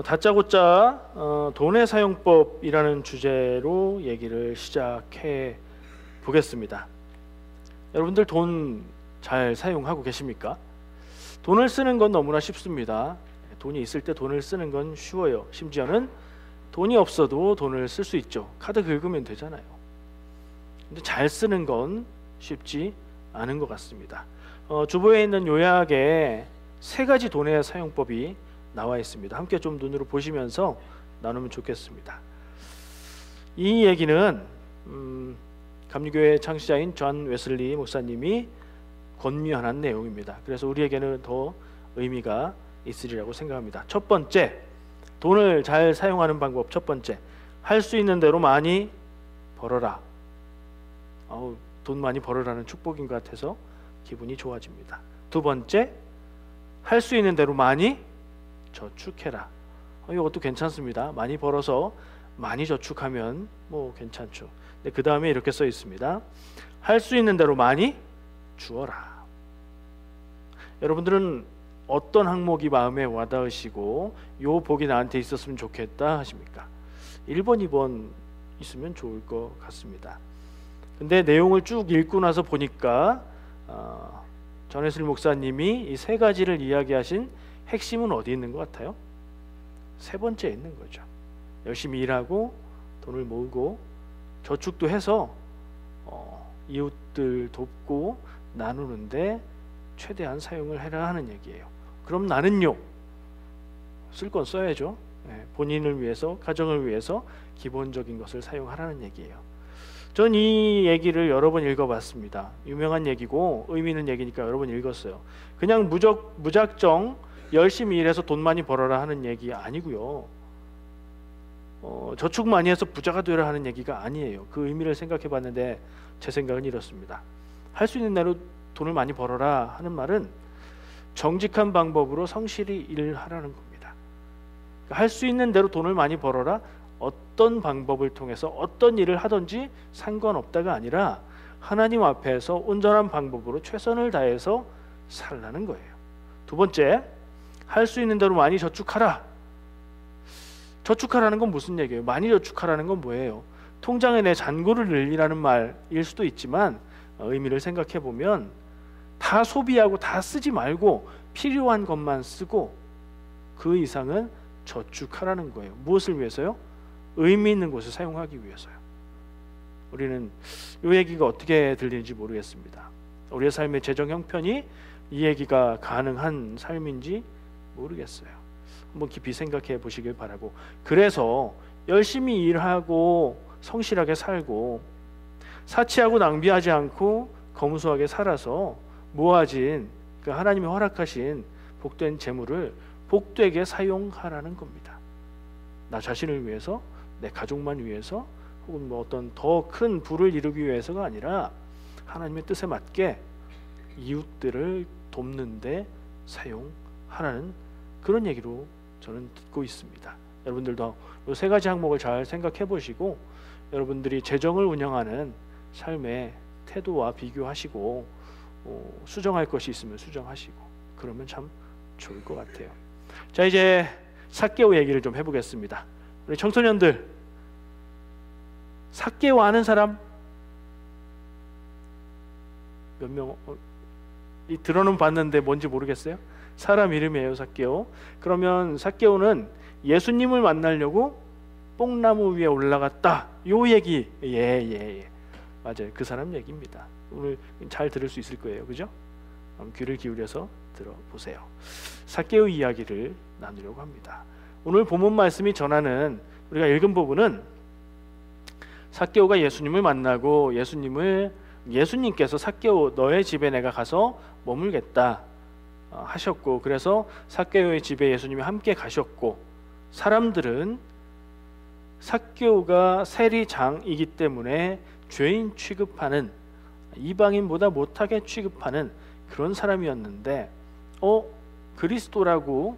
다짜고짜 돈의 사용법이라는 주제로 얘기를 시작해 보겠습니다. 여러분들 돈 잘 사용하고 계십니까? 돈을 쓰는 건 너무나 쉽습니다. 돈이 있을 때 돈을 쓰는 건 쉬워요. 심지어는 돈이 없어도 돈을 쓸 수 있죠. 카드 긁으면 되잖아요. 근데 잘 쓰는 건 쉽지 않은 것 같습니다. 주보에 있는 요약에 3가지 돈의 사용법이 나와 있습니다. 함께 좀 눈으로 보시면서 나누면 좋겠습니다. 이 얘기는 감리교회 창시자인 존 웨슬리 목사님이 권면한 내용입니다. 그래서 우리에게는 더 의미가 있으리라고 생각합니다. 첫 번째, 돈을 잘 사용하는 방법. 첫 번째, 할 수 있는 대로 많이 벌어라. 돈 많이 벌으라는 축복인 것 같아서 기분이 좋아집니다. 두 번째, 할 수 있는 대로 많이 저축해라. 이것도 괜찮습니다. 많이 벌어서 많이 저축하면 뭐 괜찮죠. 근데 그 다음에 이렇게 써 있습니다. 할 수 있는 대로 많이 주어라. 여러분들은 어떤 항목이 마음에 와닿으시고 요 복이 나한테 있었으면 좋겠다 하십니까? 1번, 2번 있으면 좋을 것 같습니다. 근데 내용을 쭉 읽고 나서 보니까 존 웨슬리 목사님이 이 3가지를 이야기하신 핵심은 어디 있는 것 같아요? 3번째에 있는 거죠. 열심히 일하고 돈을 모으고 저축도 해서 이웃들 돕고 나누는데 최대한 사용을 해라 하는 얘기예요. 그럼 나는요? 쓸 건 써야죠. 본인을 위해서, 가정을 위해서 기본적인 것을 사용하라는 얘기예요. 전 이 얘기를 여러 번 읽어봤습니다. 유명한 얘기고 의미 있는 얘기니까 여러 번 읽었어요. 그냥 무작정 열심히 일해서 돈 많이 벌어라 하는 얘기 아니고요. 저축 많이 해서 부자가 되라 하는 얘기가 아니에요. 그 의미를 생각해봤는데 제 생각은 이렇습니다. 할 수 있는 대로 돈을 많이 벌어라 하는 말은 정직한 방법으로 성실히 일하라는 겁니다. 할 수 있는 대로 돈을 많이 벌어라. 어떤 방법을 통해서 어떤 일을 하든지 상관없다가 아니라 하나님 앞에서 온전한 방법으로 최선을 다해서 살라는 거예요. 두 번째, 할 수 있는 대로 많이 저축하라. 저축하라는 건 무슨 얘기예요? 많이 저축하라는 건 뭐예요? 통장에 내 잔고를 늘리라는 말일 수도 있지만 의미를 생각해 보면 다 소비하고 다 쓰지 말고 필요한 것만 쓰고 그 이상은 저축하라는 거예요. 무엇을 위해서요? 의미 있는 곳에 사용하기 위해서요. 우리는 이 얘기가 어떻게 들리는지 모르겠습니다. 우리의 삶의 재정 형편이 이 얘기가 가능한 삶인지 모르겠어요. 한번 깊이 생각해 보시길 바라고, 그래서 열심히 일하고 성실하게 살고 사치하고 낭비하지 않고 검소하게 살아서 모아진 그 하나님이 허락하신 복된 재물을 복되게 사용하라는 겁니다. 나 자신을 위해서, 내 가족만 위해서, 혹은 뭐 어떤 더 큰 부를 이루기 위해서가 아니라 하나님의 뜻에 맞게 이웃들을 돕는 데 사용하라는 그런 얘기로 저는 듣고 있습니다. 여러분들도 이 3가지 항목을 잘 생각해 보시고 여러분들이 재정을 운영하는 삶의 태도와 비교하시고 수정할 것이 있으면 수정하시고 그러면 참 좋을 것 같아요. 자, 이제 삭개오 얘기를 좀 해보겠습니다. 우리 청소년들, 삭개오 아는 사람 몇 명? 들어는 봤는데 뭔지 모르겠어요. 사람 이름이에요, 삭개오. 그러면 삭개오는 예수님을 만나려고 뽕나무 위에 올라갔다, 요 얘기. 예. 맞아요, 그 사람 얘기입니다. 오늘 잘 들을 수 있을 거예요, 그죠? 귀를 기울여서 들어보세요. 삭개오 이야기를 나누려고 합니다. 오늘 본문 말씀이 전하는, 우리가 읽은 부분은 삭개오가 예수님을 만나고 예수님께서 삭개오 너의 집에 내가 가서 머물겠다 하셨고, 그래서 삭개오의 집에 예수님이 함께 가셨고, 사람들은 삭개오가 세리장이기 때문에 죄인 취급하는, 이방인보다 못하게 취급하는 그런 사람이었는데 그리스도라고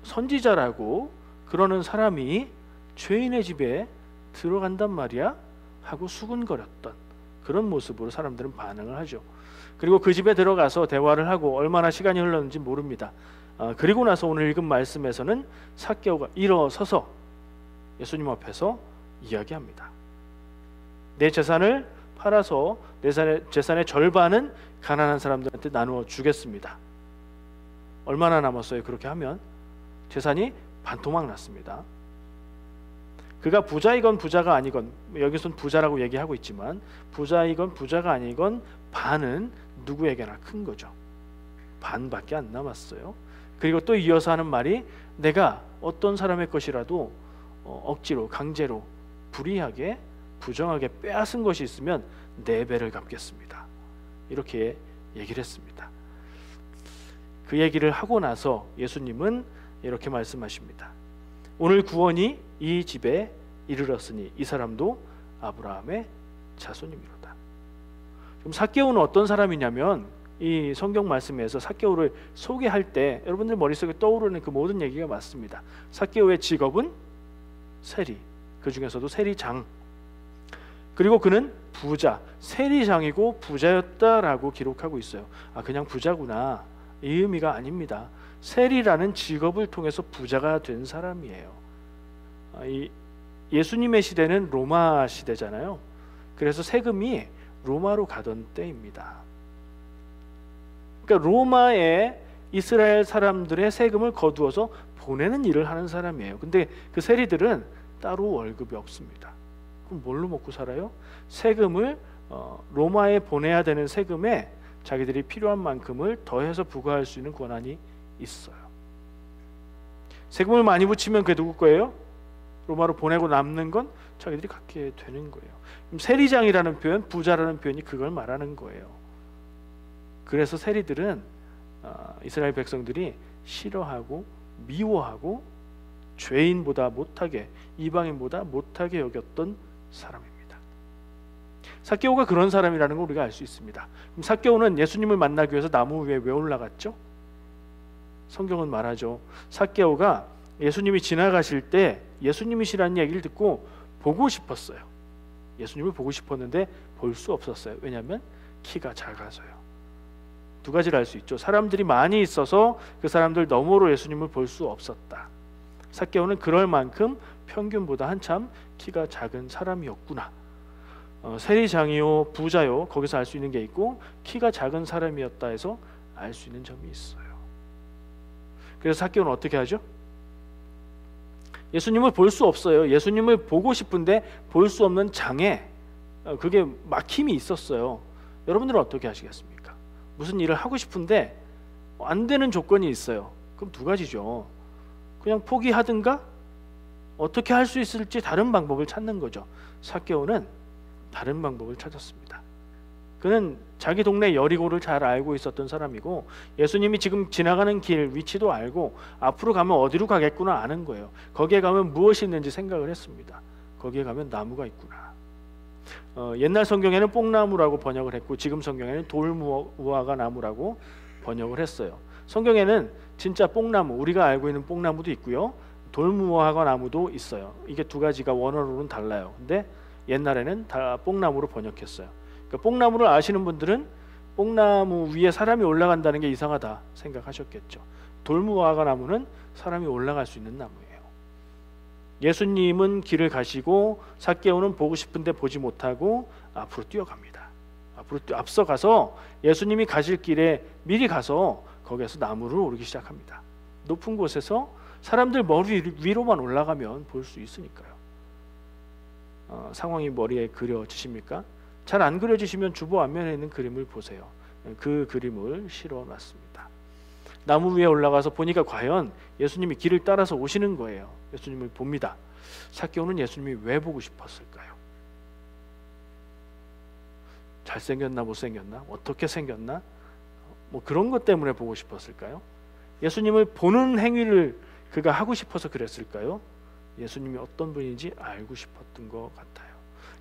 선지자라고 그러는 사람이 죄인의 집에 들어간단 말이야 하고 수군거렸던 그런 모습으로 사람들은 반응을 하죠. 그리고 그 집에 들어가서 대화를 하고 얼마나 시간이 흘렀는지 모릅니다. 그리고 나서 오늘 읽은 말씀에서는 삭개오가 일어서서 예수님 앞에서 이야기합니다. 내 재산을 팔아서 내 재산의 절반은 가난한 사람들한테 나누어 주겠습니다. 얼마나 남았어요? 그렇게 하면 재산이 반토막 났습니다. 그가 부자이건 부자가 아니건, 여기서는 부자라고 얘기하고 있지만 부자이건 부자가 아니건 반은 누구에게나 큰 거죠. 반밖에 안 남았어요. 그리고 또 이어서 하는 말이, 내가 어떤 사람의 것이라도 억지로 강제로 불이하게 부정하게 빼앗은 것이 있으면 4배를 갚겠습니다. 이렇게 얘기를 했습니다. 그 얘기를 하고 나서 예수님은 이렇게 말씀하십니다. 오늘 구원이 이 집에 이르렀으니 이 사람도 아브라함의 자손이미로다. 그럼 삭개오는 어떤 사람이냐면, 이 성경 말씀에서 삭개오를 소개할 때 여러분들 머릿속에 떠오르는 그 모든 얘기가 맞습니다. 삭개오의 직업은 세리, 그 중에서도 세리장. 그리고 그는 부자, 세리장이고 부자였다라고 기록하고 있어요. 그냥 부자구나, 이 의미가 아닙니다. 세리라는 직업을 통해서 부자가 된 사람이에요. 예수님의 시대는 로마 시대잖아요. 그래서 세금이 로마로 가던 때입니다. 그러니까 로마에 이스라엘 사람들의 세금을 거두어서 보내는 일을 하는 사람이에요. 근데 그 세리들은 따로 월급이 없습니다. 그럼 뭘로 먹고 살아요? 세금을 로마에 보내야 되는 세금에 자기들이 필요한 만큼을 더해서 부과할 수 있는 권한이 있어요. 세금을 많이 붙이면 그게 누구 거예요? 로마로 보내고 남는 건 자기들이 갖게 되는 거예요. 그럼 세리장이라는 표현, 부자라는 표현이 그걸 말하는 거예요. 그래서 세리들은 이스라엘 백성들이 싫어하고 미워하고 죄인보다 못하게, 이방인보다 못하게 여겼던 사람입니다. 삭개오가 그런 사람이라는 걸 우리가 알 수 있습니다. 그럼 삭개오는 예수님을 만나기 위해서 나무 위에 왜 올라갔죠? 성경은 말하죠. 삭개오가 예수님이 지나가실 때 예수님이시라는 얘기를 듣고 보고 싶었어요. 예수님을 보고 싶었는데 볼 수 없었어요. 왜냐하면 키가 작아서요. 두 가지를 알 수 있죠. 사람들이 많이 있어서 그 사람들 너머로 예수님을 볼 수 없었다. 삭개오는 그럴 만큼 평균보다 한참 키가 작은 사람이었구나. 세리장이요 부자요, 거기서 알 수 있는 게 있고, 키가 작은 사람이었다 해서 알 수 있는 점이 있어요. 그래서 삭개오는 어떻게 하죠? 예수님을 볼 수 없어요. 예수님을 보고 싶은데 볼 수 없는 장애, 그게 막힘이 있었어요. 여러분들은 어떻게 하시겠습니까? 무슨 일을 하고 싶은데 안 되는 조건이 있어요. 그럼 두 가지죠. 그냥 포기하든가 어떻게 할 수 있을지 다른 방법을 찾는 거죠. 삭개오는 다른 방법을 찾았습니다. 그는 자기 동네 여리고를 잘 알고 있었던 사람이고, 예수님이 지금 지나가는 길 위치도 알고 앞으로 가면 어디로 가겠구나 아는 거예요. 거기에 가면 무엇이 있는지 생각을 했습니다. 거기에 가면 나무가 있구나. 옛날 성경에는 뽕나무라고 번역을 했고, 지금 성경에는 돌무화과 나무라고 번역을 했어요. 성경에는 진짜 뽕나무, 우리가 알고 있는 뽕나무도 있고요, 돌무화과 나무도 있어요. 이게 두 가지가 원어로는 달라요. 근데 옛날에는 다 뽕나무로 번역했어요. 그러니까 뽕나무를 아시는 분들은 뽕나무 위에 사람이 올라간다는 게 이상하다 생각하셨겠죠. 돌무화과 나무는 사람이 올라갈 수 있는 나무예요. 예수님은 길을 가시고 삭개오는 보고 싶은데 보지 못하고 앞으로 뛰어갑니다. 앞으로 앞서가서 예수님이 가실 길에 미리 가서 거기에서 나무를 오르기 시작합니다. 높은 곳에서 사람들 머리 위로만 올라가면 볼 수 있으니까요. 상황이 머리에 그려지십니까? 잘 안 그려지시면 주보 앞면에 있는 그림을 보세요. 그 그림을 실어놨습니다. 나무 위에 올라가서 보니까 과연 예수님이 길을 따라서 오시는 거예요. 예수님을 봅니다. 삭개오는 예수님이 왜 보고 싶었을까요? 잘생겼나 못생겼나? 어떻게 생겼나? 뭐 그런 것 때문에 보고 싶었을까요? 예수님을 보는 행위를 그가 하고 싶어서 그랬을까요? 예수님이 어떤 분인지 알고 싶었던 것 같아요.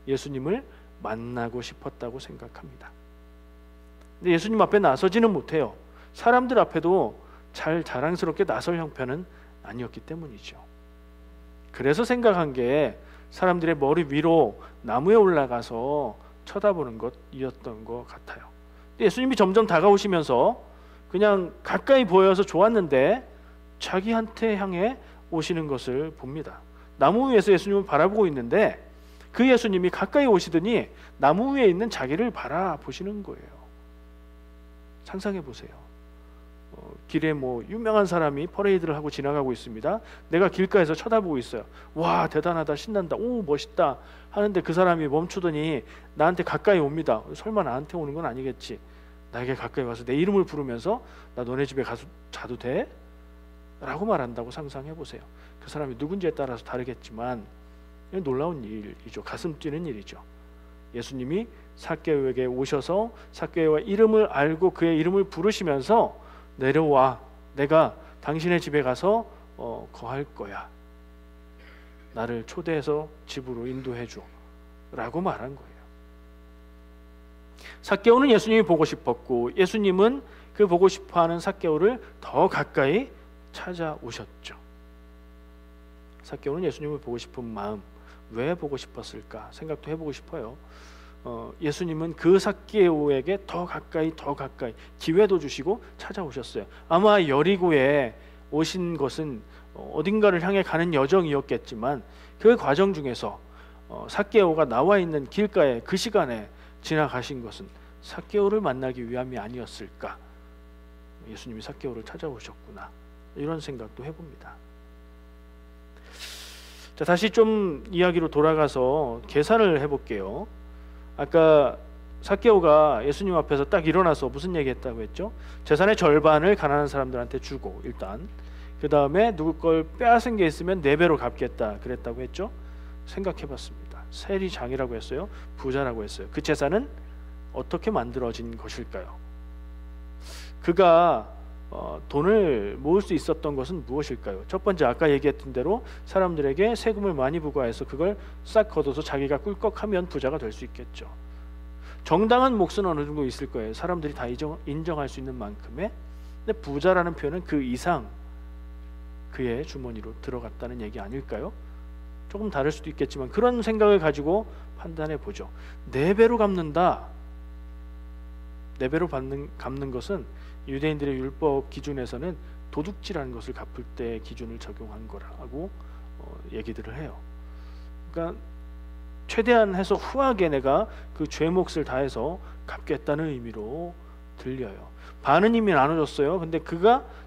예수님을 만나고 싶었다고 생각합니다. 근데 예수님 앞에 나서지는 못해요. 사람들 앞에도 잘 자랑스럽게 나설 형편은 아니었기 때문이죠. 그래서 생각한 게 사람들의 머리 위로 나무에 올라가서 쳐다보는 것이었던 것 같아요. 근데 예수님이 점점 다가오시면서 그냥 가까이 보여서 좋았는데 자기한테 향해 오시는 것을 봅니다. 나무 위에서 예수님을 바라보고 있는데 그 예수님이 가까이 오시더니 나무 위에 있는 자기를 바라보시는 거예요. 상상해 보세요. 길에 뭐 유명한 사람이 퍼레이드를 하고 지나가고 있습니다. 내가 길가에서 쳐다보고 있어요. 와, 대단하다, 신난다, 오, 멋있다 하는데 그 사람이 멈추더니 나한테 가까이 옵니다. 설마 나한테 오는 건 아니겠지. 나에게 가까이 와서 내 이름을 부르면서 나 너네 집에 가서 자도 돼? 라고 말한다고 상상해 보세요. 그 사람이 누군지에 따라서 다르겠지만 놀라운 일이죠. 가슴 뛰는 일이죠. 예수님이 삭개오에게 오셔서 삭개오와 이름을 알고 그의 이름을 부르시면서 내려와, 내가 당신의 집에 가서 거할 거야. 나를 초대해서 집으로 인도해 줘 라고 말한 거예요. 삭개오는 예수님이 보고 싶었고 예수님은 그 보고 싶어하는 삭개오를 더 가까이 찾아오셨죠. 삭개오는 예수님을 보고 싶은 마음, 왜 보고 싶었을까 생각도 해보고 싶어요. 예수님은 그 삭개오에게 더 가까이 기회도 주시고 찾아오셨어요. 아마 여리고에 오신 것은 어딘가를 향해 가는 여정이었겠지만 그 과정 중에서 삭개오가 나와 있는 길가에 그 시간에 지나가신 것은 삭개오를 만나기 위함이 아니었을까. 예수님이 삭개오를 찾아오셨구나, 이런 생각도 해봅니다. 자, 다시 좀 이야기로 돌아가서 계산을 해볼게요. 아까 삭개오가 예수님 앞에서 딱 일어나서 무슨 얘기했다고 했죠? 재산의 절반을 가난한 사람들한테 주고, 일단 그 다음에 누구 걸 빼앗은 게 있으면 4배로 갚겠다 그랬다고 했죠. 생각해봤습니다. 세리장이라고 했어요? 부자라고 했어요? 그 재산은 어떻게 만들어진 것일까요? 그가 돈을 모을 수 있었던 것은 무엇일까요? 첫 번째, 아까 얘기했던 대로 사람들에게 세금을 많이 부과해서 그걸 싹 걷어서 자기가 꿀꺽하면 부자가 될 수 있겠죠. 정당한 몫은 어느 정도 있을 거예요. 사람들이 다 인정할 수 있는 만큼의. 근데 부자라는 표현은 그 이상 그의 주머니로 들어갔다는 얘기 아닐까요? 조금 다를 수도 있겠지만 그런 생각을 가지고 판단해 보죠. 4배로 갚는다. 4배로 갚는 것은 유대인들의 율법 기준에서는 도둑질하는 것을 갚을 때 기준을 적용한 거라고 얘기들을 해요. 그러니까 최대한 해서 후하게 내가 그 죄 몫을 다해서 갚겠다는 의미로 들려요. 반은 이미 나눠줬어요. 근데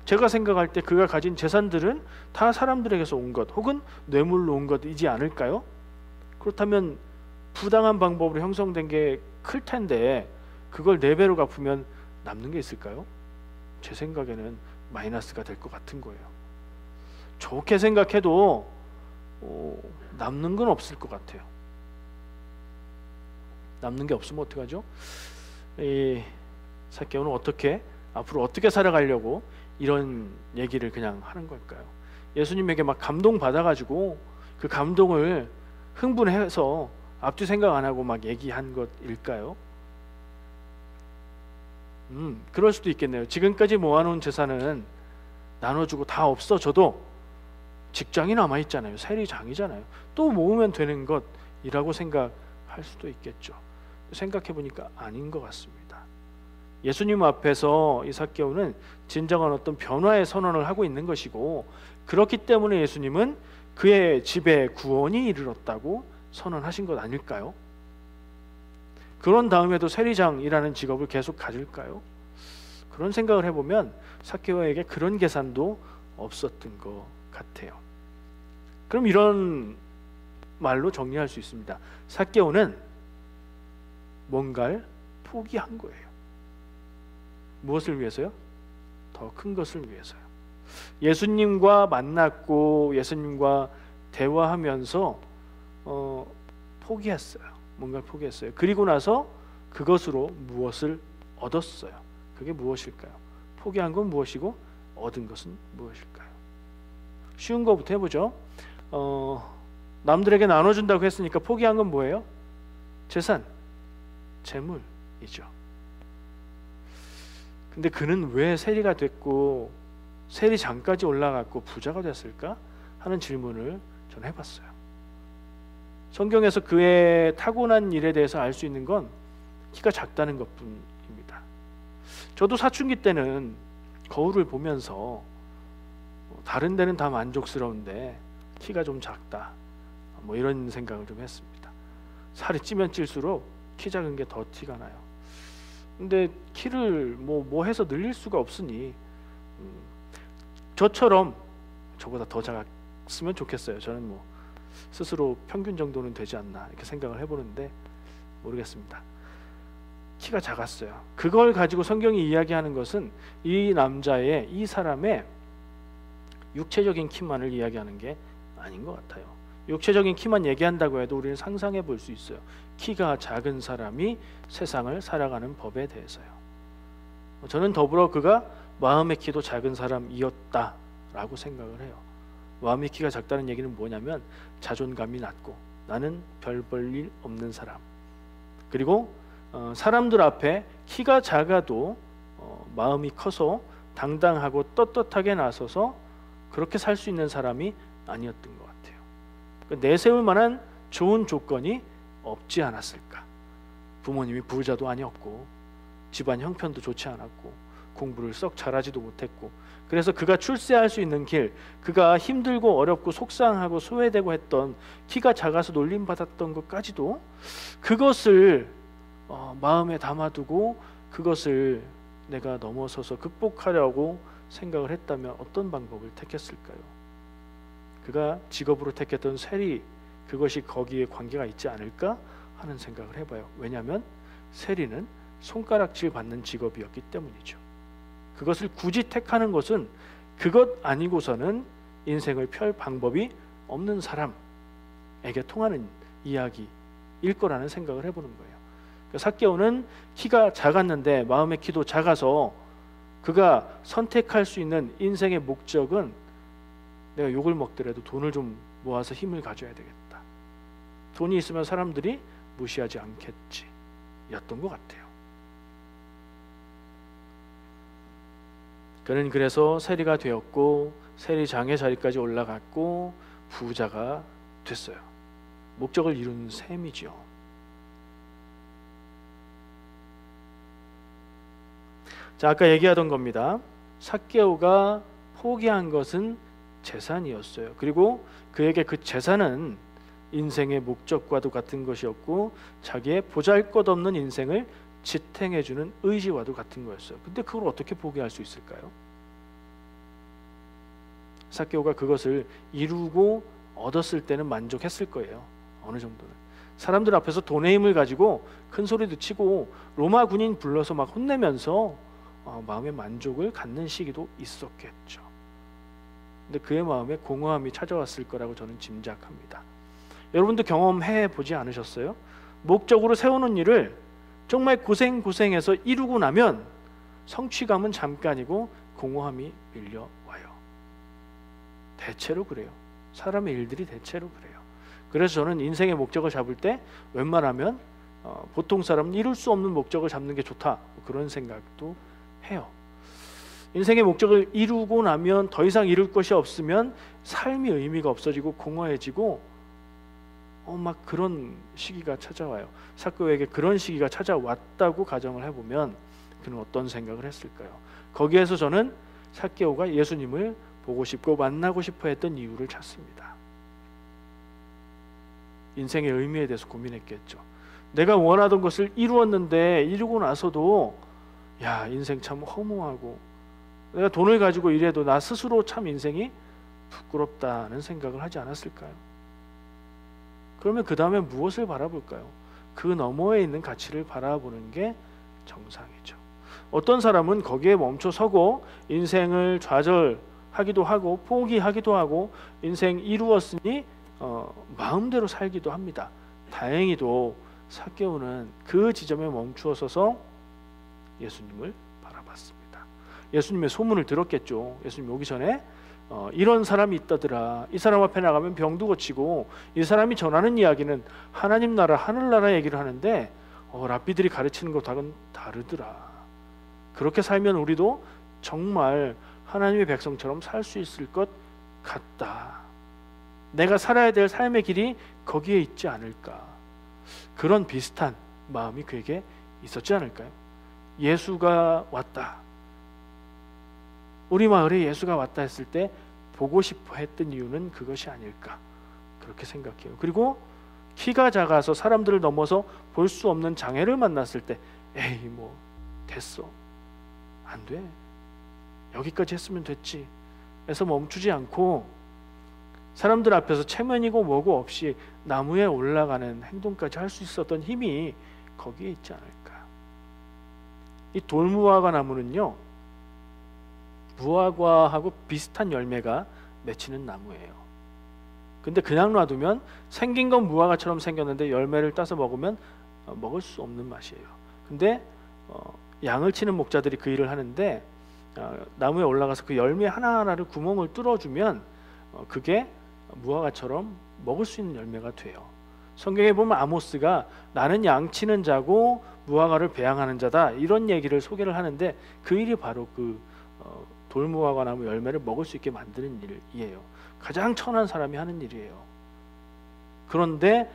제가 생각할 때 그가 가진 재산들은 다 사람들에게서 온 것 혹은 뇌물로 온 것이지 않을까요? 그렇다면 부당한 방법으로 형성된 게 클 텐데 그걸 4배로 갚으면 남는 게 있을까요? 제 생각에는 마이너스가 될 것 같은 거예요. 좋게 생각해도 남는 건 없을 것 같아요. 남는 게 없으면 어떡하죠? 이 삭개오는 앞으로 어떻게 살아가려고 이런 얘기를 그냥 하는 걸까요? 예수님에게 막 감동 받아가지고 그 감동을 흥분해서 앞뒤 생각 안 하고 막 얘기한 것일까요? 그럴 수도 있겠네요. 지금까지 모아놓은 재산은 나눠주고 다 없어져도 직장이 남아있잖아요. 세리장이잖아요. 또 모으면 되는 것이라고 생각할 수도 있겠죠. 생각해보니까 아닌 것 같습니다. 예수님 앞에서 이 삭개오는 진정한 어떤 변화의 선언을 하고 있는 것이고, 그렇기 때문에 예수님은 그의 집에 구원이 이르렀다고 선언하신 것 아닐까요? 그런 다음에도 세리장이라는 직업을 계속 가질까요? 그런 생각을 해보면 삭개오에게 그런 계산도 없었던 것 같아요. 그럼 이런 말로 정리할 수 있습니다. 삭개오는 뭔가를 포기한 거예요. 무엇을 위해서요? 더 큰 것을 위해서요. 예수님과 만났고 예수님과 대화하면서 포기했어요. 뭔가를 포기했어요. 그리고 나서 그것으로 무엇을 얻었어요. 그게 무엇일까요? 포기한 건 무엇이고 얻은 것은 무엇일까요? 쉬운 거부터 해보죠. 남들에게 나눠준다고 했으니까 포기한 건 뭐예요? 재산, 재물이죠. 근데 그는 왜 세리가 됐고 세리장까지 올라갔고 부자가 됐을까 하는 질문을 저는 해봤어요. 성경에서 그의 타고난 일에 대해서 알 수 있는 건 키가 작다는 것뿐입니다. 저도 사춘기 때는 거울을 보면서 다른 데는 다 만족스러운데 키가 좀 작다, 뭐 이런 생각을 좀 했습니다. 살이 찌면 찔수록 키 작은 게 더 티가 나요. 근데 키를 뭐 해서 늘릴 수가 없으니 저처럼 저보다 더 작았으면 좋겠어요. 저는 뭐 스스로 평균 정도는 되지 않나 이렇게 생각을 해보는데 모르겠습니다. 키가 작았어요. 그걸 가지고 성경이 이야기하는 것은 이 남자의, 이 사람의 육체적인 키만을 이야기하는 게 아닌 것 같아요. 육체적인 키만 얘기한다고 해도 우리는 상상해 볼 수 있어요. 키가 작은 사람이 세상을 살아가는 법에 대해서요. 저는 더불어 그가 마음의 키도 작은 사람이었다라고 생각을 해요. 마음의 키가 작다는 얘기는 뭐냐면 자존감이 낮고 나는 별 볼 일 없는 사람, 그리고 사람들 앞에 키가 작아도 마음이 커서 당당하고 떳떳하게 나서서 그렇게 살 수 있는 사람이 아니었던 것 같아요. 내세울 만한 좋은 조건이 없지 않았을까. 부모님이 부자도 아니었고 집안 형편도 좋지 않았고 공부를 썩 잘하지도 못했고, 그래서 그가 출세할 수 있는 길, 그가 힘들고 어렵고 속상하고 소외되고 했던 키가 작아서 놀림받았던 것까지도 그것을 마음에 담아두고 그것을 내가 넘어서서 극복하려고 생각을 했다면 어떤 방법을 택했을까요? 그가 직업으로 택했던 세리, 그것이 거기에 관계가 있지 않을까 하는 생각을 해봐요. 왜냐하면 세리는 손가락질 받는 직업이었기 때문이죠. 그것을 굳이 택하는 것은 그것 아니고서는 인생을 펼 방법이 없는 사람에게 통하는 이야기일 거라는 생각을 해보는 거예요. 삭개오는 키가 작았는데 마음의 키도 작아서 그가 선택할 수 있는 인생의 목적은 내가 욕을 먹더라도 돈을 좀 모아서 힘을 가져야 되겠다, 돈이 있으면 사람들이 무시하지 않겠지 였던 것 같아요. 그는 그래서 세리가 되었고 세리장의 자리까지 올라갔고 부자가 됐어요. 목적을 이룬 셈이죠. 자, 아까 얘기하던 겁니다. 삭개오가 포기한 것은 재산이었어요. 그리고 그에게 그 재산은 인생의 목적과도 같은 것이었고 자기의 보잘것없는 인생을 지탱해주는 의지와도 같은 거였어요. 근데 그걸 어떻게 포기할 수 있을까요? 삭개오가 그것을 이루고 얻었을 때는 만족했을 거예요. 어느 정도는. 사람들 앞에서 돈의 힘을 가지고 큰 소리도 치고 로마 군인 불러서 막 혼내면서 마음의 만족을 갖는 시기도 있었겠죠. 근데 그의 마음에 공허함이 찾아왔을 거라고 저는 짐작합니다. 여러분도 경험해 보지 않으셨어요? 목적으로 세우는 일을 정말 고생해서 이루고 나면 성취감은 잠깐이고 공허함이 밀려와요. 대체로 그래요. 사람의 일들이 대체로 그래요. 그래서 저는 인생의 목적을 잡을 때 웬만하면 보통 사람은 이룰 수 없는 목적을 잡는 게 좋다, 그런 생각도 해요. 인생의 목적을 이루고 나면 더 이상 이룰 것이 없으면 삶이 의미가 없어지고 공허해지고 막 그런 시기가 찾아와요. 삭개오에게 그런 시기가 찾아왔다고 가정을 해보면 그는 어떤 생각을 했을까요? 거기에서 저는 삭개오가 예수님을 보고 싶고 만나고 싶어 했던 이유를 찾습니다. 인생의 의미에 대해서 고민했겠죠. 내가 원하던 것을 이루었는데 이루고 나서도 야, 인생 참 허무하고 내가 돈을 가지고 일해도 나 스스로 참 인생이 부끄럽다는 생각을 하지 않았을까요? 그러면 그 다음에 무엇을 바라볼까요? 그 너머에 있는 가치를 바라보는 게 정상이죠. 어떤 사람은 거기에 멈춰서고 인생을 좌절하기도 하고 포기하기도 하고 인생 이루었으니 마음대로 살기도 합니다. 다행히도 삭개오는 그 지점에 멈추어서서 예수님을 바라봤습니다. 예수님의 소문을 들었겠죠. 예수님 오기 전에 이런 사람이 있다더라. 이 사람 앞에 나가면 병도 고치고, 이 사람이 전하는 이야기는 하나님 나라 하늘나라 얘기를 하는데 랍비들이 가르치는 것과는 다르더라. 그렇게 살면 우리도 정말 하나님의 백성처럼 살 수 있을 것 같다. 내가 살아야 될 삶의 길이 거기에 있지 않을까. 그런 비슷한 마음이 그에게 있었지 않을까요? 예수가 왔다. 우리 마을에 예수가 왔다 했을 때 보고 싶어 했던 이유는 그것이 아닐까 그렇게 생각해요. 그리고 키가 작아서 사람들을 넘어서 볼 수 없는 장애를 만났을 때 에이 뭐 됐어, 안 돼, 여기까지 했으면 됐지 해서 멈추지 않고 사람들 앞에서 체면이고 뭐고 없이 나무에 올라가는 행동까지 할 수 있었던 힘이 거기에 있지 않을까. 이 돌무화과 나무는요, 무화과하고 비슷한 열매가 맺히는 나무예요. 근데 그냥 놔두면 생긴 건 무화과처럼 생겼는데 열매를 따서 먹으면 먹을 수 없는 맛이에요. 근데 양을 치는 목자들이 그 일을 하는데 나무에 올라가서 그 열매 하나하나를 구멍을 뚫어주면 그게 무화과처럼 먹을 수 있는 열매가 돼요. 성경에 보면 아모스가 나는 양치는 자고 무화과를 배양하는 자다 이런 얘기를 소개를 하는데 그 일이 바로 그 돌무화과 나무 열매를 먹을 수 있게 만드는 일이에요. 가장 천한 사람이 하는 일이에요. 그런데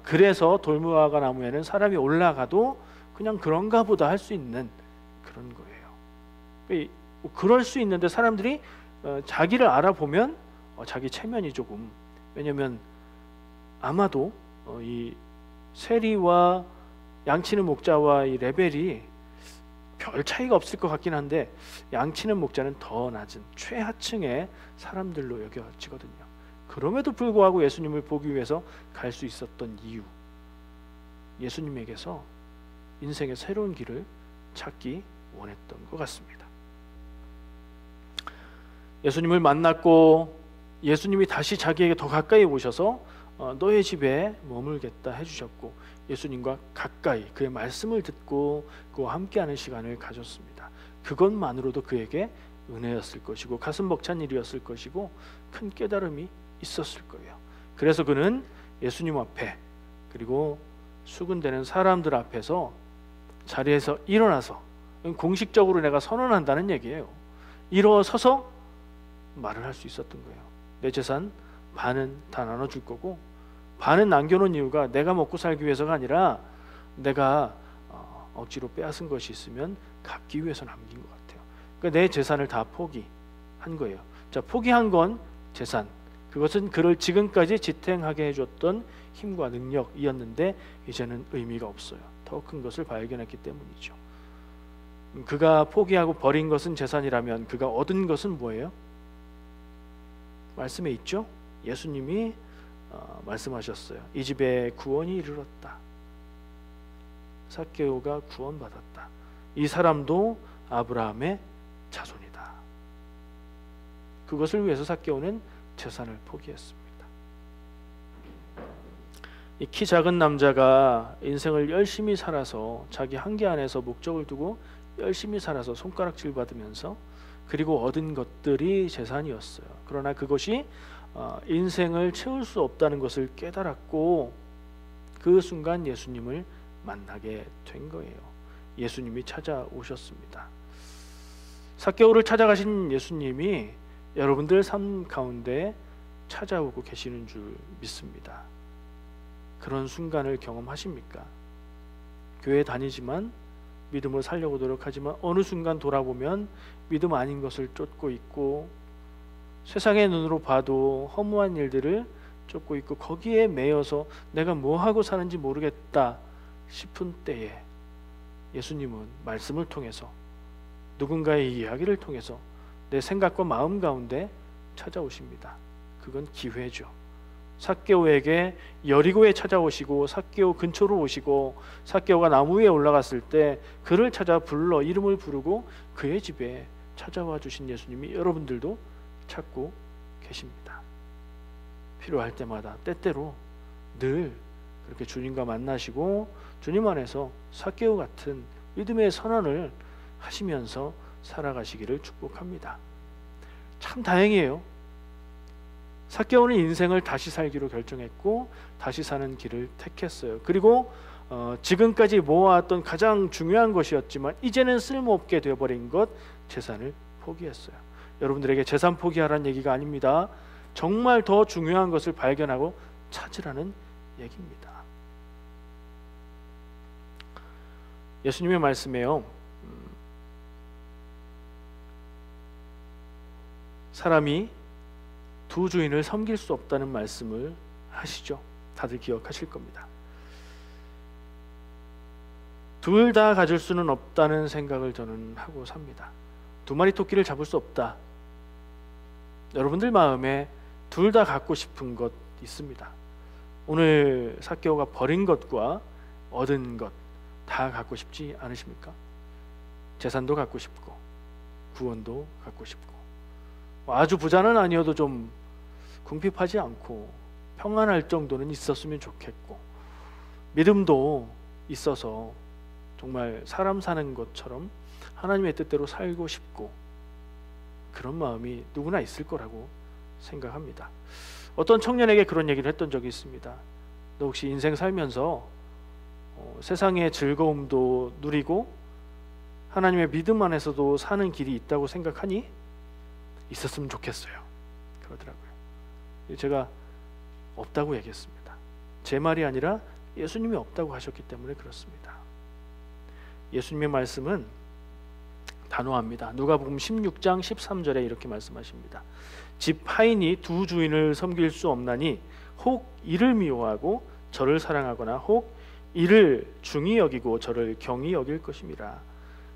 그래서 돌무화과 나무에는 사람이 올라가도 그냥 그런가 보다 할 수 있는 그런 거예요. 그럴 수 있는데 사람들이 자기를 알아보면 자기 체면이 조금, 왜냐면 아마도 이 세리와 양치는 목자와 이 레벨이 별 차이가 없을 것 같긴 한데 양치는 목자는 더 낮은 최하층의 사람들로 여겨지거든요. 그럼에도 불구하고 예수님을 보기 위해서 갈 수 있었던 이유, 예수님에게서 인생의 새로운 길을 찾기 원했던 것 같습니다. 예수님을 만났고 예수님이 다시 자기에게 더 가까이 오셔서 너의 집에 머물겠다 해주셨고 예수님과 가까이 그의 말씀을 듣고 그와 함께하는 시간을 가졌습니다. 그것만으로도 그에게 은혜였을 것이고 가슴 벅찬 일이었을 것이고 큰 깨달음이 있었을 거예요. 그래서 그는 예수님 앞에 그리고 수군대는 사람들 앞에서 자리에서 일어나서, 공식적으로 내가 선언한다는 얘기예요. 일어서서 말을 할 수 있었던 거예요. 내 재산 반은 다 나눠줄 거고 반은 남겨놓은 이유가 내가 먹고 살기 위해서가 아니라 내가 억지로 빼앗은 것이 있으면 갚기 위해서 남긴 것 같아요. 그러니까 내 재산을 다 포기한 거예요. 자, 포기한 건 재산, 그것은 그를 지금까지 지탱하게 해줬던 힘과 능력이었는데 이제는 의미가 없어요. 더 큰 것을 발견했기 때문이죠. 그가 포기하고 버린 것은 재산이라면 그가 얻은 것은 뭐예요? 말씀에 있죠? 예수님이 말씀하셨어요. 이 집에 구원이 이르렀다. 삭개오가 구원받았다. 이 사람도 아브라함의 자손이다. 그것을 위해서 삭개오는 재산을 포기했습니다. 이 키 작은 남자가 인생을 열심히 살아서 자기 한계 안에서 목적을 두고 열심히 살아서 손가락질 받으면서 그리고 얻은 것들이 재산이었어요. 그러나 그것이 인생을 채울 수 없다는 것을 깨달았고 그 순간 예수님을 만나게 된 거예요. 예수님이 찾아오셨습니다. 삭개오를 찾아가신 예수님이 여러분들 삶 가운데 찾아오고 계시는 줄 믿습니다. 그런 순간을 경험하십니까? 교회 다니지만 믿음을 살려고 노력하지만 어느 순간 돌아보면 믿음 아닌 것을 쫓고 있고 세상의 눈으로 봐도 허무한 일들을 쫓고 있고 거기에 매여서 내가 뭐하고 사는지 모르겠다 싶은 때에 예수님은 말씀을 통해서 누군가의 이야기를 통해서 내 생각과 마음 가운데 찾아오십니다. 그건 기회죠. 삭개오에게 여리고에 찾아오시고 삭개오 근처로 오시고 삭개오가 나무 위에 올라갔을 때 그를 찾아 불러 이름을 부르고 그의 집에 찾아와 주신 예수님이 여러분들도 찾고 계십니다. 필요할 때마다 때때로 늘 그렇게 주님과 만나시고 주님 안에서 삭개오 같은 믿음의 선언을 하시면서 살아가시기를 축복합니다. 참 다행이에요. 삭개오는 인생을 다시 살기로 결정했고 다시 사는 길을 택했어요. 그리고 지금까지 모아왔던 가장 중요한 것이었지만 이제는 쓸모없게 되어버린 것, 재산을 포기했어요. 여러분들에게 재산 포기하라는 얘기가 아닙니다. 정말 더 중요한 것을 발견하고 찾으라는 얘기입니다. 예수님의 말씀에요, 사람이 두 주인을 섬길 수 없다는 말씀을 하시죠. 다들 기억하실 겁니다. 둘 다 가질 수는 없다는 생각을 저는 하고 삽니다. 두 마리 토끼를 잡을 수 없다. 여러분들 마음에 둘 다 갖고 싶은 것 있습니다. 오늘 삭개오가 버린 것과 얻은 것 다 갖고 싶지 않으십니까? 재산도 갖고 싶고 구원도 갖고 싶고 아주 부자는 아니어도 좀 궁핍하지 않고 평안할 정도는 있었으면 좋겠고 믿음도 있어서 정말 사람 사는 것처럼 하나님의 뜻대로 살고 싶고 그런 마음이 누구나 있을 거라고 생각합니다. 어떤 청년에게 그런 얘기를 했던 적이 있습니다. 너 혹시 인생 살면서 세상의 즐거움도 누리고 하나님의 믿음 안에서도 사는 길이 있다고 생각하니? 있었으면 좋겠어요. 그러더라고요. 제가 없다고 얘기했습니다. 제 말이 아니라 예수님이 없다고 하셨기 때문에 그렇습니다. 예수님의 말씀은 단호합니다. 누가복음 16장 13절에 이렇게 말씀하십니다. 집 하인이 두 주인을 섬길 수 없나니 혹 이를 미워하고 저를 사랑하거나 혹 이를 중히 여기고 저를 경히 여길 것임이라.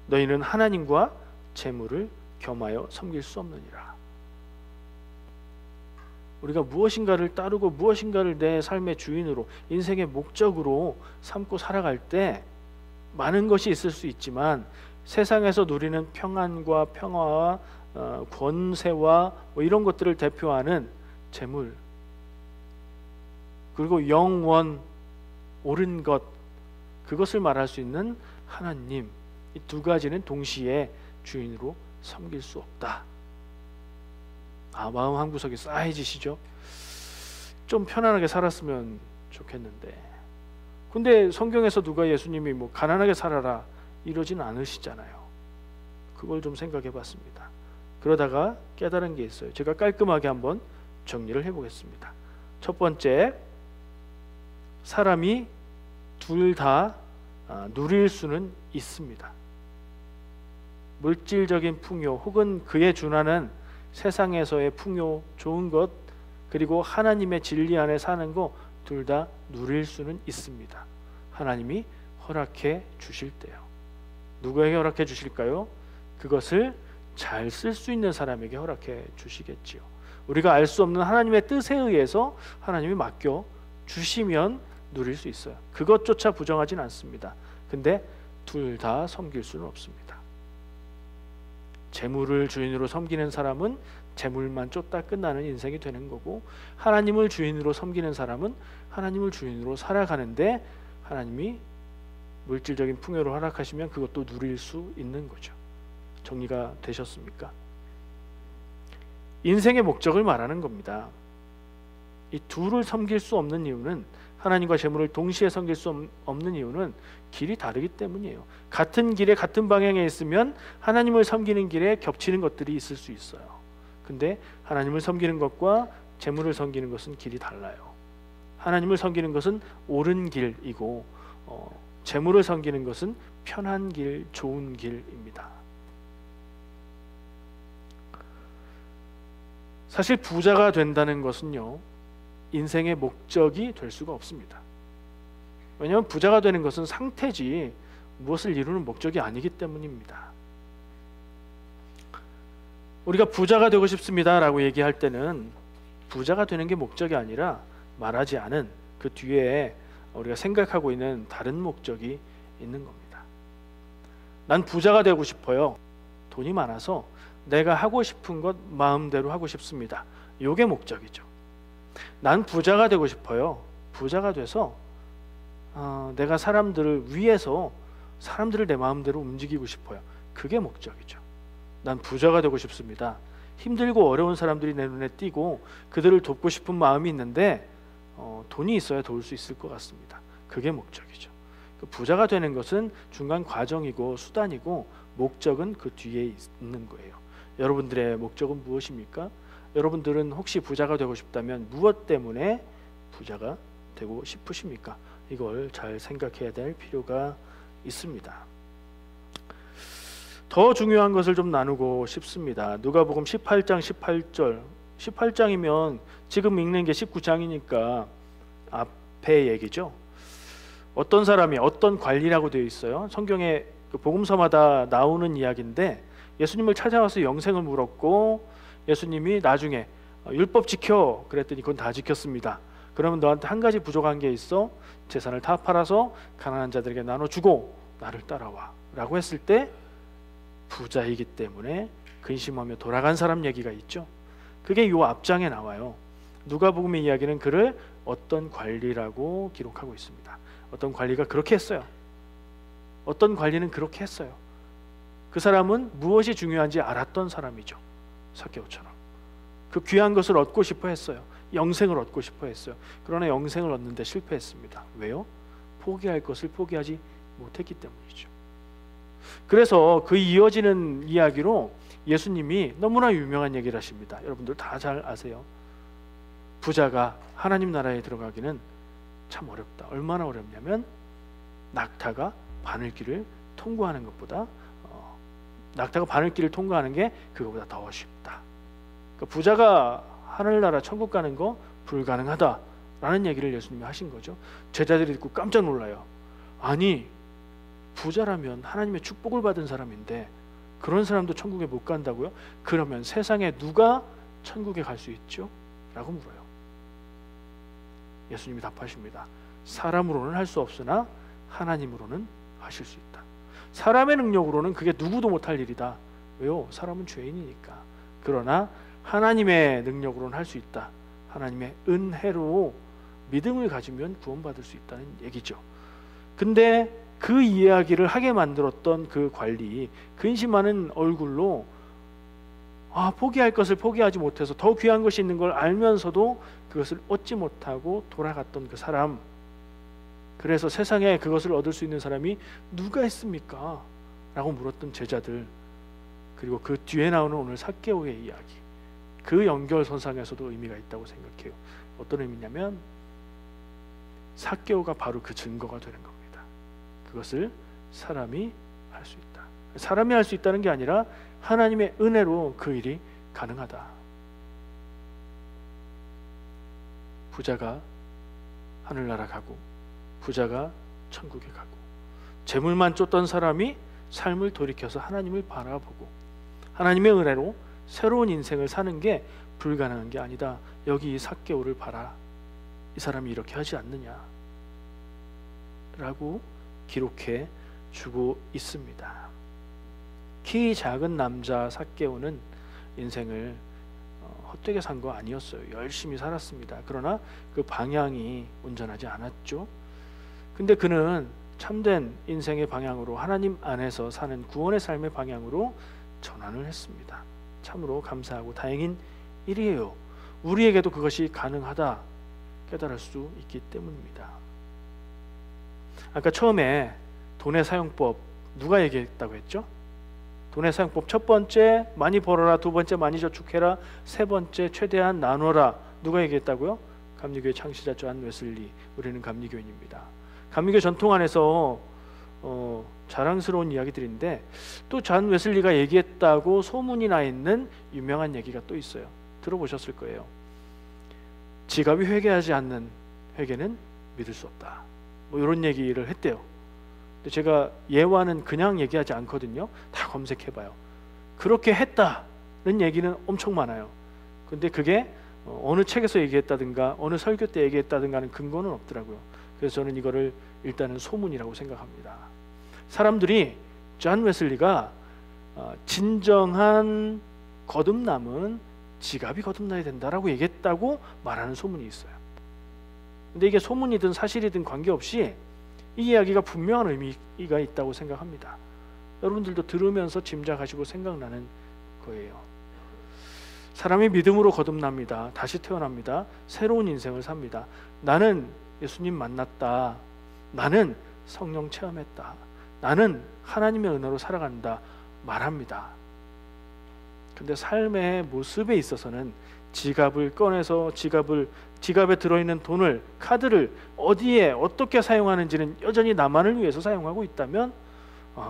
너희는 하나님과 재물을 겸하여 섬길 수 없느니라. 우리가 무엇인가를 따르고 무엇인가를 내 삶의 주인으로 인생의 목적으로 삼고 살아갈 때 많은 것이 있을 수 있지만 세상에서 누리는 평안과 평화와 권세와 뭐 이런 것들을 대표하는 재물 그리고 영원 옳은 것 그것을 말할 수 있는 하나님 이 두 가지는 동시에 주인으로 섬길 수 없다. 마음 한구석이 싸해지시죠? 좀 편안하게 살았으면 좋겠는데 근데 성경에서 누가 예수님이 뭐 가난하게 살아라 이러진 않으시잖아요. 그걸 좀 생각해 봤습니다. 그러다가 깨달은 게 있어요. 제가 깔끔하게 한번 정리를 해보겠습니다. 첫 번째, 사람이 둘 다 누릴 수는 있습니다. 물질적인 풍요 혹은 그에 준하는 세상에서의 풍요, 좋은 것 그리고 하나님의 진리 안에 사는 거 둘 다 누릴 수는 있습니다. 하나님이 허락해 주실 때요. 누구에게 허락해 주실까요? 그것을 잘 쓸 수 있는 사람에게 허락해 주시겠지요. 우리가 알 수 없는 하나님의 뜻에 의해서 하나님이 맡겨 주시면 누릴 수 있어요. 그것조차 부정하진 않습니다. 근데 둘 다 섬길 수는 없습니다. 재물을 주인으로 섬기는 사람은 재물만 쫓다 끝나는 인생이 되는 거고 하나님을 주인으로 섬기는 사람은 하나님을 주인으로 살아가는데 하나님이 물질적인 풍요를 허락하시면 그것도 누릴 수 있는 거죠. 정리가 되셨습니까? 인생의 목적을 말하는 겁니다. 이 둘을 섬길 수 없는 이유는 하나님과 재물을 동시에 섬길 수 없는 이유는 길이 다르기 때문이에요. 같은 길에 같은 방향에 있으면 하나님을 섬기는 길에 겹치는 것들이 있을 수 있어요. 근데 하나님을 섬기는 것과 재물을 섬기는 것은 길이 달라요. 하나님을 섬기는 것은 옳은 길이고 재물을 섬기는 것은 편한 길, 좋은 길입니다. 사실 부자가 된다는 것은요 인생의 목적이 될 수가 없습니다. 왜냐하면 부자가 되는 것은 상태지 무엇을 이루는 목적이 아니기 때문입니다. 우리가 부자가 되고 싶습니다 라고 얘기할 때는 부자가 되는 게 목적이 아니라 말하지 않은 그 뒤에 우리가 생각하고 있는 다른 목적이 있는 겁니다. 난 부자가 되고 싶어요. 돈이 많아서 내가 하고 싶은 것 마음대로 하고 싶습니다. 이게 목적이죠. 난 부자가 되고 싶어요. 부자가 돼서 내가 사람들을 위해서 사람들을 내 마음대로 움직이고 싶어요. 그게 목적이죠. 난 부자가 되고 싶습니다. 힘들고 어려운 사람들이 내 눈에 띄고 그들을 돕고 싶은 마음이 있는데 돈이 있어야 도울 수 있을 것 같습니다. 그게 목적이죠. 부자가 되는 것은 중간 과정이고 수단이고 목적은 그 뒤에 있는 거예요. 여러분들의 목적은 무엇입니까? 여러분들은 혹시 부자가 되고 싶다면 무엇 때문에 부자가 되고 싶으십니까? 이걸 잘 생각해야 될 필요가 있습니다. 더 중요한 것을 좀 나누고 싶습니다. 누가복음 18장 18절. 18장이면 지금 읽는 게 19장이니까 앞에 얘기죠. 어떤 사람이 어떤 관리라고 되어 있어요. 성경에 그 복음서마다 나오는 이야기인데 예수님을 찾아와서 영생을 물었고 예수님이 나중에 율법 지켜 그랬더니 그건 다 지켰습니다. 그러면 너한테 한 가지 부족한 게 있어. 재산을 다 팔아서 가난한 자들에게 나눠주고 나를 따라와 라고 했을 때 부자이기 때문에 근심하며 돌아간 사람 얘기가 있죠. 그게 요 앞장에 나와요. 누가복음의 이야기는 그를 어떤 관리라고 기록하고 있습니다. 어떤 관리가 그렇게 했어요. 어떤 관리는 그렇게 했어요. 그 사람은 무엇이 중요한지 알았던 사람이죠. 삭개오처럼 그 귀한 것을 얻고 싶어 했어요. 영생을 얻고 싶어 했어요. 그러나 영생을 얻는데 실패했습니다. 왜요? 포기할 것을 포기하지 못했기 때문이죠. 그래서 그 이어지는 이야기로 예수님이 너무나 유명한 얘기를 하십니다. 여러분들 다 잘 아세요. 부자가 하나님 나라에 들어가기는 참 어렵다. 얼마나 어렵냐면 낙타가 바늘길을 통과하는 것보다 낙타가 바늘길을 통과하는 게 그거보다 더 쉽다. 그러니까 부자가 하늘나라 천국 가는 거 불가능하다라는 얘기를 예수님이 하신 거죠. 제자들이 듣고 깜짝 놀라요. 아니 부자라면 하나님의 축복을 받은 사람인데 그런 사람도 천국에 못 간다고요? 그러면 세상에 누가 천국에 갈 수 있죠? 라고 물어요. 예수님이 답하십니다. 사람으로는 할 수 없으나 하나님으로는 하실 수 있다. 사람의 능력으로는 그게 누구도 못할 일이다. 왜요? 사람은 죄인이니까. 그러나 하나님의 능력으로는 할 수 있다. 하나님의 은혜로 믿음을 가지면 구원받을 수 있다는 얘기죠. 근데 그 이야기를 하게 만들었던 그 관리, 근심하는 얼굴로 포기할 것을 포기하지 못해서 더 귀한 것이 있는 걸 알면서도 그것을 얻지 못하고 돌아갔던 그 사람. 그래서 세상에 그것을 얻을 수 있는 사람이 누가 있습니까? 라고 물었던 제자들. 그리고 그 뒤에 나오는 오늘 삭개오의 이야기. 그 연결선상에서도 의미가 있다고 생각해요. 어떤 의미냐면 삭개오가 바로 그 증거가 되는 겁니다. 그것을 사람이 할 수 있다. 사람이 할 수 있다는 게 아니라 하나님의 은혜로 그 일이 가능하다. 부자가 하늘나라 가고 부자가 천국에 가고 재물만 쫓던 사람이 삶을 돌이켜서 하나님을 바라보고 하나님의 은혜로 새로운 인생을 사는 게 불가능한 게 아니다. 여기 이 삭개오를 봐라. 이 사람이 이렇게 하지 않느냐 라고 기록해 주고 있습니다. 키 작은 남자 삭개오는 인생을 헛되게 산 거 아니었어요. 열심히 살았습니다. 그러나 그 방향이 온전하지 않았죠. 근데 그는 참된 인생의 방향으로 하나님 안에서 사는 구원의 삶의 방향으로 전환을 했습니다. 참으로 감사하고 다행인 일이에요. 우리에게도 그것이 가능하다 깨달을 수 있기 때문입니다. 아까 처음에 돈의 사용법 누가 얘기했다고 했죠? 돈의 사용법 첫 번째 많이 벌어라, 두 번째 많이 저축해라, 세 번째 최대한 나눠라. 누가 얘기했다고요? 감리교의 창시자 존 웨슬리. 우리는 감리교인입니다. 감리교 전통 안에서 자랑스러운 이야기들인데 또 존 웨슬리가 얘기했다고 소문이 나 있는 유명한 얘기가 또 있어요. 들어보셨을 거예요. 지갑이 회개하지 않는 회개는 믿을 수 없다. 뭐 이런 얘기를 했대요. 근데 제가 예화는 그냥 얘기하지 않거든요. 다 검색해봐요. 그렇게 했다는 얘기는 엄청 많아요. 근데 그게 어느 책에서 얘기했다든가 어느 설교 때 얘기했다든가 하는 근거는 없더라고요. 그래서 저는 이거를 일단은 소문이라고 생각합니다. 사람들이 존 웨슬리가 진정한 거듭남은 지갑이 거듭나야 된다라고 얘기했다고 말하는 소문이 있어요. 근데 이게 소문이든 사실이든 관계없이 이 이야기가 분명한 의미가 있다고 생각합니다. 여러분들도 들으면서 짐작하시고 생각나는 거예요. 사람이 믿음으로 거듭납니다. 다시 태어납니다. 새로운 인생을 삽니다. 나는 예수님 만났다. 나는 성령 체험했다. 나는 하나님의 은혜로 살아간다. 말합니다. 근데 삶의 모습에 있어서는 지갑을 꺼내서 지갑에 들어있는 돈을, 카드를 어디에 어떻게 사용하는지는 여전히 나만을 위해서 사용하고 있다면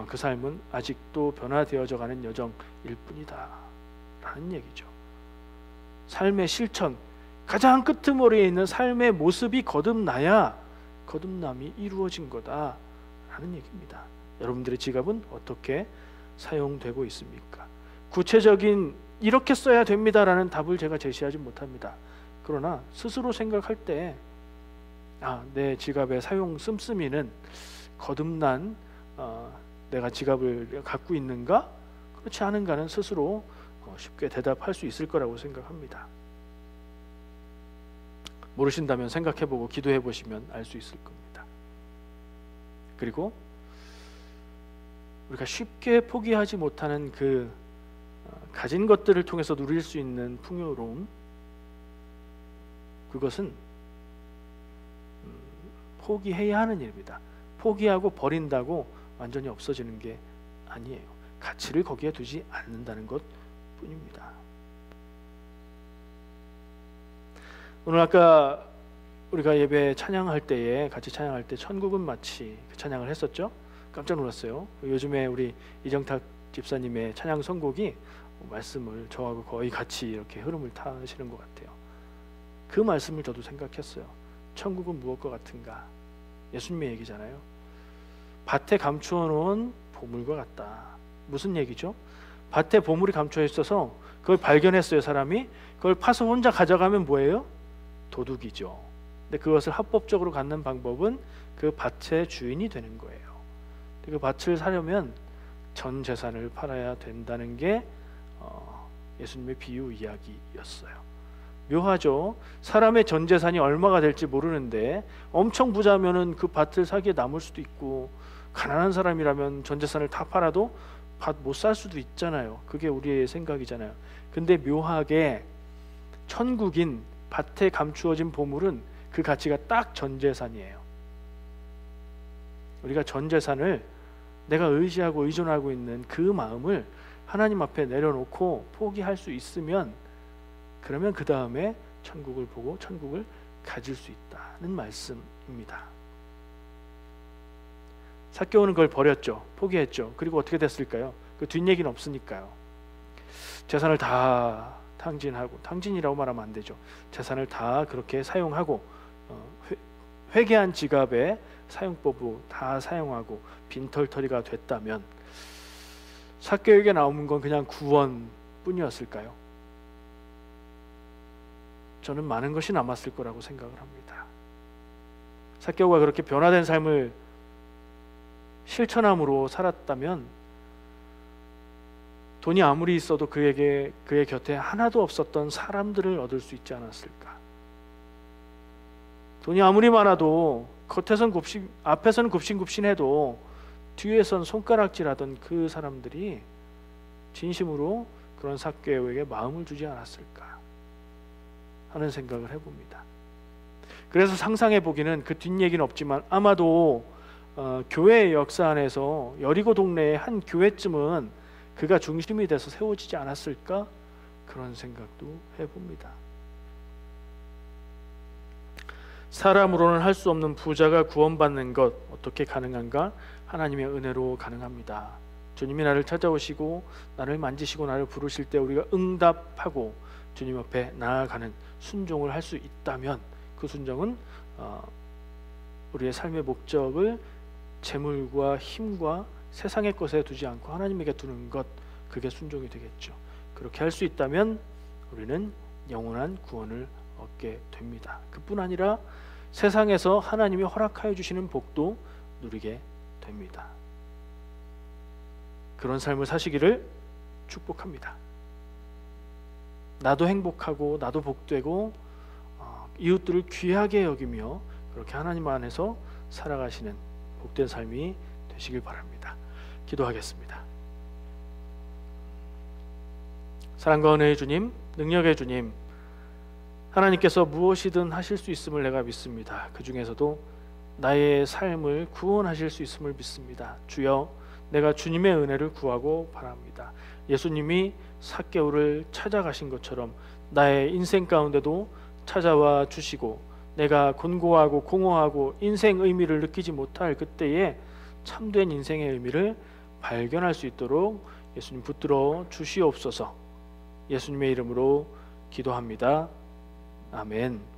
그 삶은 아직도 변화되어져 가는 여정일 뿐이다 라는 얘기죠. 삶의 실천, 가장 끄트머리에 있는 삶의 모습이 거듭나야 거듭남이 이루어진 거다 라는 얘기입니다. 여러분들의 지갑은 어떻게 사용되고 있습니까? 구체적인 이렇게 써야 됩니다라는 답을 제가 제시하지 못합니다. 그러나 스스로 생각할 때 내 지갑의 사용 씀씀이는 거듭난 내가 지갑을 갖고 있는가? 그렇지 않은가는 스스로 쉽게 대답할 수 있을 거라고 생각합니다. 모르신다면 생각해보고 기도해보시면 알 수 있을 겁니다. 그리고 우리가 쉽게 포기하지 못하는 그 가진 것들을 통해서 누릴 수 있는 풍요로움, 그것은 포기해야 하는 일입니다. 포기하고 버린다고 완전히 없어지는 게 아니에요. 가치를 거기에 두지 않는다는 것 뿐입니다. 오늘 아까 우리가 예배 찬양할 때에 같이 찬양할 때 천국은 마치 그 찬양을 했었죠. 깜짝 놀랐어요. 요즘에 우리 이정탁 집사님의 찬양 선곡이 말씀을 저하고 거의 같이 이렇게 흐름을 타시는 것 같아요. 그 말씀을 저도 생각했어요. 천국은 무엇과 같은가? 예수님의 얘기잖아요. 밭에 감추어 놓은 보물과 같다. 무슨 얘기죠? 밭에 보물이 감춰 있어서 그걸 발견했어요. 사람이 그걸 파서 혼자 가져가면 뭐예요? 도둑이죠. 근데 그것을 합법적으로 갖는 방법은 그 밭의 주인이 되는 거예요. 그 밭을 사려면 전 재산을 팔아야 된다는 게 예수님의 비유 이야기였어요. 묘하죠. 사람의 전 재산이 얼마가 될지 모르는데 엄청 부자면은 그 밭을 사기에 남을 수도 있고, 가난한 사람이라면 전 재산을 다 팔아도 밭 못 살 수도 있잖아요. 그게 우리의 생각이잖아요. 근데 묘하게 천국인 밭에 감추어진 보물은 그 가치가 딱 전 재산이에요. 우리가 전 재산을 내가 의지하고 의존하고 있는 그 마음을 하나님 앞에 내려놓고 포기할 수 있으면, 그러면 그 다음에 천국을 보고 천국을 가질 수 있다는 말씀입니다. 삭개오는 그걸 버렸죠. 포기했죠. 그리고 어떻게 됐을까요? 그 뒷얘기는 없으니까요. 재산을 다 탕진하고, 탕진이라고 말하면 안 되죠. 재산을 다 그렇게 사용하고 회개한 지갑의 사용법으로 다 사용하고 빈털터리가 됐다면 삭개오에게 나오는 건 그냥 구원뿐이었을까요? 저는 많은 것이 남았을 거라고 생각을 합니다. 삭개오가 그렇게 변화된 삶을 실천함으로 살았다면 돈이 아무리 있어도 그의 곁에 하나도 없었던 사람들을 얻을 수 있지 않았을까? 돈이 아무리 많아도 앞에서는 굽신굽신해도 뒤에선 손가락질하던 그 사람들이 진심으로 그런 삭개오에게 마음을 주지 않았을까 하는 생각을 해봅니다. 그래서 상상해 보기는 그 뒷얘기는 없지만 아마도 교회의 역사 안에서 여리고 동네의 한 교회쯤은 그가 중심이 돼서 세워지지 않았을까, 그런 생각도 해봅니다. 사람으로는 할 수 없는 부자가 구원받는 것 어떻게 가능한가? 하나님의 은혜로 가능합니다. 주님이 나를 찾아오시고 나를 만지시고 나를 부르실 때 우리가 응답하고 주님 앞에 나아가는 순종을 할 수 있다면, 그 순종은 우리의 삶의 목적을 재물과 힘과 세상의 것에 두지 않고 하나님에게 두는 것, 그게 순종이 되겠죠. 그렇게 할 수 있다면 우리는 영원한 구원을 얻게 됩니다. 그뿐 아니라 세상에서 하나님이 허락하여 주시는 복도 누리게 됩니다. 그런 삶을 사시기를 축복합니다. 나도 행복하고 나도 복되고 이웃들을 귀하게 여기며 그렇게 하나님 안에서 살아가시는 복된 삶이 되시길 바랍니다. 기도하겠습니다. 사랑과 은혜의 주님, 능력의 주님, 하나님께서 무엇이든 하실 수 있음을 내가 믿습니다. 그 중에서도 나의 삶을 구원하실 수 있음을 믿습니다. 주여, 내가 주님의 은혜를 구하고 바랍니다. 예수님이 삭개오를 찾아가신 것처럼 나의 인생 가운데도 찾아와 주시고, 내가 곤고하고 공허하고 인생 의미를 느끼지 못할 그때에 참된 인생의 의미를 발견할 수 있도록 예수님 붙들어 주시옵소서. 예수님의 이름으로 기도합니다. 아멘.